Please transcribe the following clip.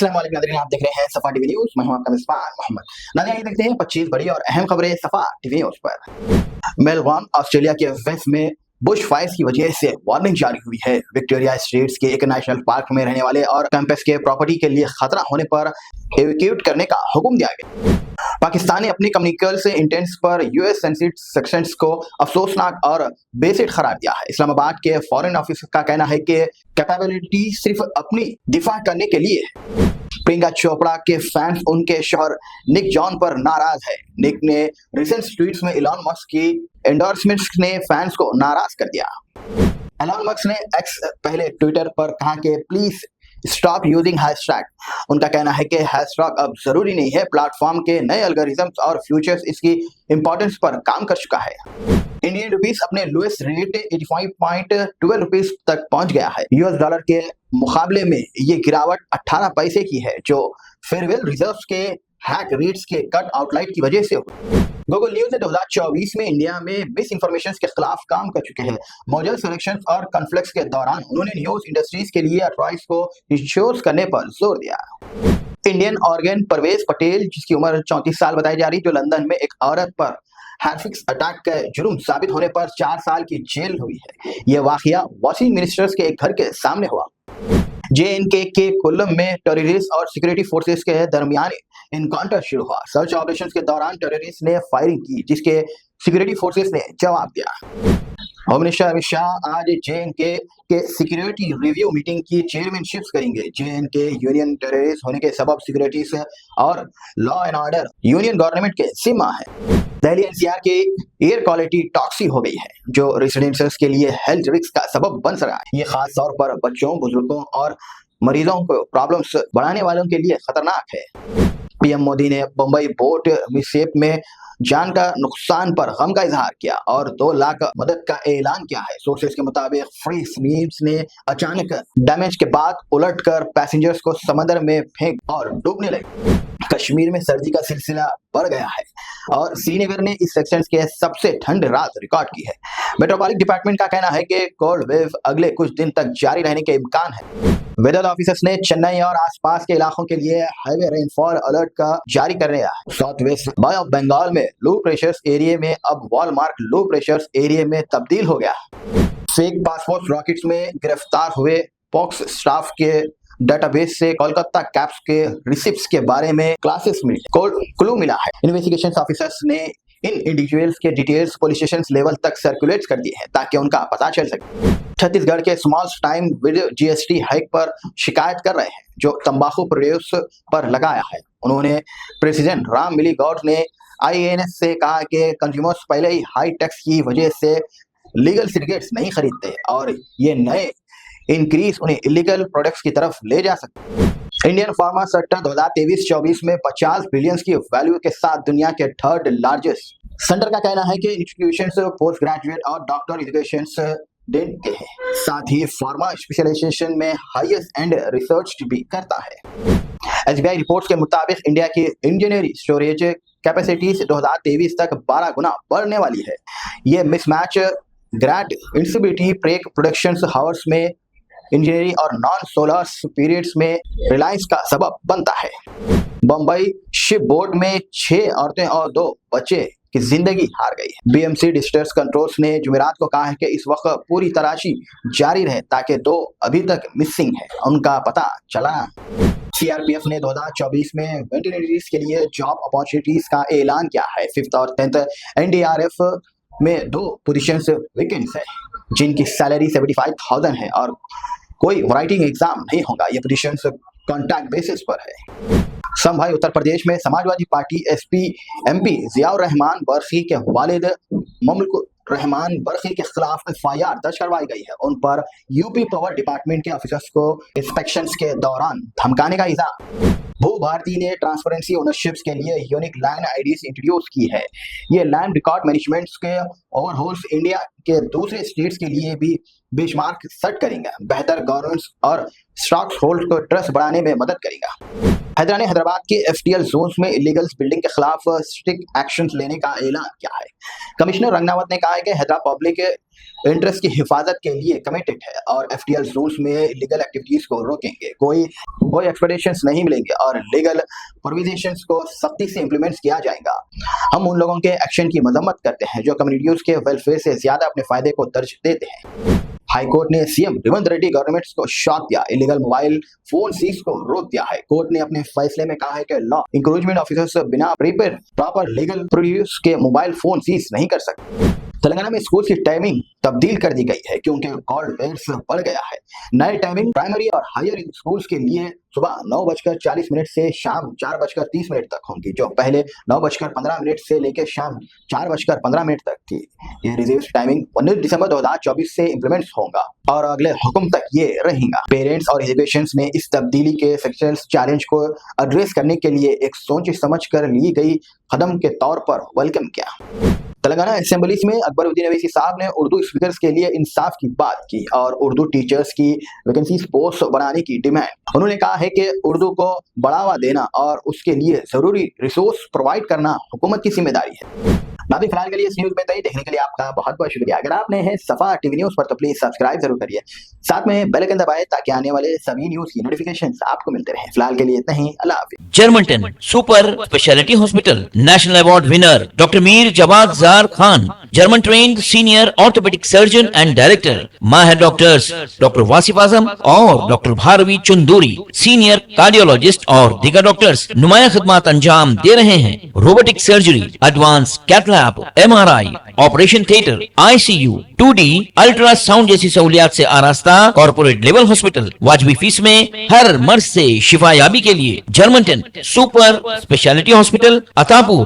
अस्सलाम वालेकुम नाज़रीन, आप देख रहे हैं सफा टीवी न्यूज़। मैं हूं आपका मेज़बान मोहम्मद। नाज़रीन, आइए देखते हैं 25 बड़ी और अहम खबरें सफा टीवी न्यूज़ पर। मेलबर्न, ऑस्ट्रेलिया के वेस्ट में बुश फायर्स की वजह से वार्निंग जारी हुई है। विक्टोरिया स्टेट्स के एक नेशनल पार्क में रहने वाले और कैंपस के प्रॉपर्टी के लिए खतरा होने पर एवैक्यूएट करने का हुक्म दिया गया। पाकिस्तान ने अपनी कम्युनिकेबल से इंटेंट्स पर यूएस सेंसिटिव सेक्शंस को अफसोसनाक और बेसिड करार दिया है। इस्लामाबाद के फॉरेन ऑफिस का कहना है कि कैपेबिलिटी सिर्फ अपनी दिफा करने के लिए है। प्रियंका चोपड़ा के फैंस उनके शौहर निक जॉन पर नाराज है। निक ने रिसेंट ट्वीट्स में इलॉन मस्क की एंडोर्समेंट्स ने फैंस को नाराज कर दिया। इलॉन मस्क ने एक्स पहले ट्विटर पर कहा कि प्लीज स्टॉप यूजिंग हैशटैग। उनका कहना है कि हैशटैग अब जरूरी नहीं है। प्लेटफॉर्म के नए एल्गोरिथम्स और फ्यूचर्स इसकी इंपॉर्टेंस पर काम कर चुका है। इंडियन रुपीस अपने लोएस्ट रेट 85.12 रुपीस तक पहुंच गया है। यूएस डॉलर के मुकाबले में ये गिरावट 18 पैसे की है, जो फेडरल रिजर्व के हैक रेट्स के कट आउटलाइट की वजह से हुई। गूगल न्यूज ने 2024 में इंडिया में मिस इन्फॉर्मेशन के खिलाफ काम कर चुके हैं। मॉडल सिलेक्शन और कॉन्फ्लिक्ट्स के दौरान उन्होंने न्यूज इंडस्ट्रीज के लिए एडवाइस को इंश्योर करने पर जोर दिया। इंडियन ऑर्गन परवेज पटेल, जिसकी उम्र 34 साल बताई जा रही, जो लंदन में एक औरत पर हैरफिक्स अटैक का जुर्म साबित होने पर 4 साल की जेल हुई है। यह वाकया वॉशिंग मिनिस्टर्स के एक घर के सामने हुआ। JNK के कोल्लम में टेररिस्ट और सिक्योरिटी फोर्सेस के दरमियान इनकाउंटर शुरू हुआ। सर्च ऑपरेशंस के दौरान टेररिस्ट ने फायरिंग की, जिसके सिक्योरिटी फोर्सेस ने जवाब दिया। होम मिनिस्टर अमित शाह आज JNK के सिक्योरिटी रिव्यू मीटिंग की चेयरमैनशिप करेंगे। JNK यूनियन टेररिस्ट होने के सबब सिक्योरिटी और law and order union government के सीमा है। दिल्ली NCR के एयर क्वालिटी टॉक्सी हो गई है, जो रेसिडेंट्स के लिए हेल्थ रिस्क का सबब बन रहा है। ये खास तौर पर बच्चों, बुजुर्गों और मरीजों को प्रॉब्लम्स बढ़ाने वालों के लिए खतरनाक है। PM मोदी ने बम्बई बोट मिसशेप में जान का नुकसान पर गम का इजहार किया और 2 लाख मदद का ऐलान किया है। सोर्सेस के मुताबिक फ्री स्मीम्स ने अचानक डैमेज के बाद उलटकर पैसेंजर्स को समंदर में फेंक और डूबने लगे। कश्मीर में सर्दी का सिलसिला बढ़ गया है और श्रीनगर ने इस सेक्शन के सबसे ठंड रात रिकॉर्ड की है। मेट्रोपॉलिटन डिपार्टमेंट का कहना है कि कोल्ड वेव अगले कुछ दिन तक जारी रहने के इम्कान है। वेदर ऑफिसर्स ने चेन्नई और आसपास के इलाकों के लिए हाईवे रेनफॉल अलर्ट का जारी कर दिया है। South west bay of Bengal में लो प्रेशर्स एरिया में अब वॉलमार्क लो प्रेशर्स एरिया में तब्दील हो गया। फेक पासपोर्ट रॉकेट्स में गिरफ्तार हुए पॉक्स स्टाफ के डेटाबेस से कोलकाता कैप्स के रिसिप्ट्स के बारे में क्लासेस मिली, क्लू मिला है। इन्वेस्टिगेशन ऑफिसर्स ने इन इंडिविजुअल्स के डिटेल्स पुलिस स्टेशन लेवल तक सर्कुलेट कर दिए हैं ताकि उनका पता चल सके। छत्तीसगढ़ के small time video GST hike पर शिकायत कर रहे हैं, जो तंबाकू प्रोड्यूस पर लगाया है। उन्होंने प्रेसिडेंट राम मिली गौड़ ने IANS से कहा कि कंज्यूमर्स पहले ही हाई टैक्स की वजह से लीगल सिगरेट्स नहीं खरीदते और ये नए इंक्रीज उन्हें इलीगल प्रोडक्ट्स की तरफ ले जा सकते। इंडियन फार्मा सेक्टर 2023-24 में 50 बिलियन की वैल्यू के साथ दुनिया के 3rd लार्जेस्ट। सेंटर का कहना है कि इंस्टीट्यूशंस पोस्ट ग्रेजुएट और डॉक्टर एजुकेशन देते हैं, साथ ही फार्मा स्पेशलाइजेशन में हाईएस्ट एंड रिसर्च भी करता है। SBI रिपोर्ट्स के मुताबिक इंडिया की इंजीनियरिंग स्टोरेज कैपेसिटी 2023 तक 12 गुना बढ़ने वाली है। ये mismatch grade instability break production hours में इंजीनियरिंग और नॉन सोलर पीरियड्स में रिलायंस का सबब बनता है। बम्बई शिप बोर्ड में 6 औरतें और 2 बच्चे की जिंदगी हार गई है। BMC डिस्ट्रेस कंट्रोल्स ने जुमेरात को कहा है कि इस वक्त पूरी तलाशी जारी रहे ताकि 2 अभी तक मिसिंग है, उनका पता चला। CRPF ने 2024 में वेटरनरीज के लिए जॉब अपॉर्चुनिटीज का ऐलान किया है। 5th और 10th NDRF में 2 पोजीशंस वैकेंट है, जिनकी सैलरी 75,000 है और कोई राइटिंग एग्जाम नहीं होगा। ये पोजीशंस कॉन्ट्रैक्ट बेसिस पर है। संभाई उत्तर प्रदेश में Samajwadi party SP MP Ziaur Rahman बरखी के वालिद ममलुक रहमान बरखी के खिलाफ FIR दर्ज करवाई गई है। उन पर यूपी पावर डिपार्टमेंट के ऑफिसर्स को इंस्पेक्शंस के दौरान धमकाने का इल्जाम। भू भारती ने ट्रांसपेरेंसी ओनरशिप्स के लिए यूनिक लैंड IDs इंट्रोड्यूस की है। ये लैंड रिकॉर्ड मैनेजमेंट के ओवरहोल्स इंडिया के दूसरे स्टेट्स के लिए भी बेंचमार्क सेट करेगा, बेहतर गवर्नेंस और स्टॉक होल्ड को ट्रस्ट बढ़ाने में मदद करेगा। हैदरा ने हैदराबाद के FTL जोन्स में इलीगल बिल्डिंग के खिलाफ स्ट्रिक्ट एक्शन लेने का ऐलान किया है। कमिश्नर रंगनावत ने कहा है कि हैदरा पब्लिक इंटरेस्ट की हिफाजत के लिए कमिटेड है और FTL जोन्स में इलीगल एक्टिविटीज को रोकेंगे। कोई एक्सपेक्टेशंस नहीं मिलेंगे और लीगल प्रोविजंस को सख्ती से इम्प्लीमेंट किया जाएगा। हम उन लोगों के एक्शन की मजम्मत करते हैं जो कम्युनिटीज के वेलफेयर से ज्यादा अपने फायदे को दर्ज देते हैं। हाई कोर्ट ने CM रेवंत रेड्डी गवर्नमेंट को शॉक दिया, इलीगल मोबाइल फोन सीज को रोक दिया है। कोर्ट ने अपने फैसले में कहा है कि लॉ इंक्रोचमेंट ऑफिसर्स बिना प्रॉपर लीगल प्रोड्यूस के मोबाइल फोन सीज नहीं कर सकते। तेलंगाना में स्कूल की टाइमिंग तब्दील कर दी गई है क्योंकि कॉल बेयर्स बढ़ गया है। नई टाइमिंग प्राइमरी और हायर स्कूल्स के लिए सुबह 9:40 से शाम 4:30 तक होंगी, जो पहले 9:15 से लेकर शाम 4:15 तक थी। ये रिजर्व टाइमिंग 19 दिसंबर 2024 से इम्प्लीमेंट होगा और अगले हुक्म तक ये रहेगा। पेरेंट्स और एजुकेशन ने इस तब्दीली के सक्सेस चैलेंज को एड्रेस करने के लिए एक सोच समझ कर ली गई कदम के तौर पर वेलकम किया। तेलंगाना असेंबलीज में अकबरुद्दीन अवैसी साहब ने उर्दू स्पीकर्स के लिए इंसाफ की बात की और उर्दू टीचर्स की वैकेंसीज पोस्ट बनाने की डिमांड। उन्होंने कहा है कि उर्दू को बढ़ावा देना और उसके लिए जरूरी रिसोर्स प्रोवाइड करना हुकूमत की जिम्मेदारी है। नाज़रीन, फिलहाल के लिए इस न्यूज में इतना ही। देखने के लिए आपका बहुत बहुत शुक्रिया। अगर आप नए हैं सफा टीवी न्यूज पर तो प्लीज सब्सक्राइब जरूर करिए, साथ में बेल आइकन दबाएं ताकि आने वाले सभी न्यूज की नोटिफिकेशंस आपको मिलते रहें। फिलहाल के लिए इतना ही। अल्लाह हाफिज। Germanten super speciality hospital, national award winner doctor Mir Jawad Zar Khan, German trained senior orthopaedic surgeon and director, माहिर डॉक्टर्स डॉक्टर वासिफ आजम और doctor Bharavi Chanduri, senior cardiologist और दीगर डॉक्टर्स नुमाया खिदमत अंजाम दे रहे हैं। Robotic surgery, advance cath lab, MRI, operation theatre, ICU, 2D ultrasound जैसी सहूलियात से आरास्ता कॉर्पोरेट लेवल हॉस्पिटल। वाजबी फीस में हर मर्ज से शिफायाबी के लिए Germanton super speciality hospital, Attapur,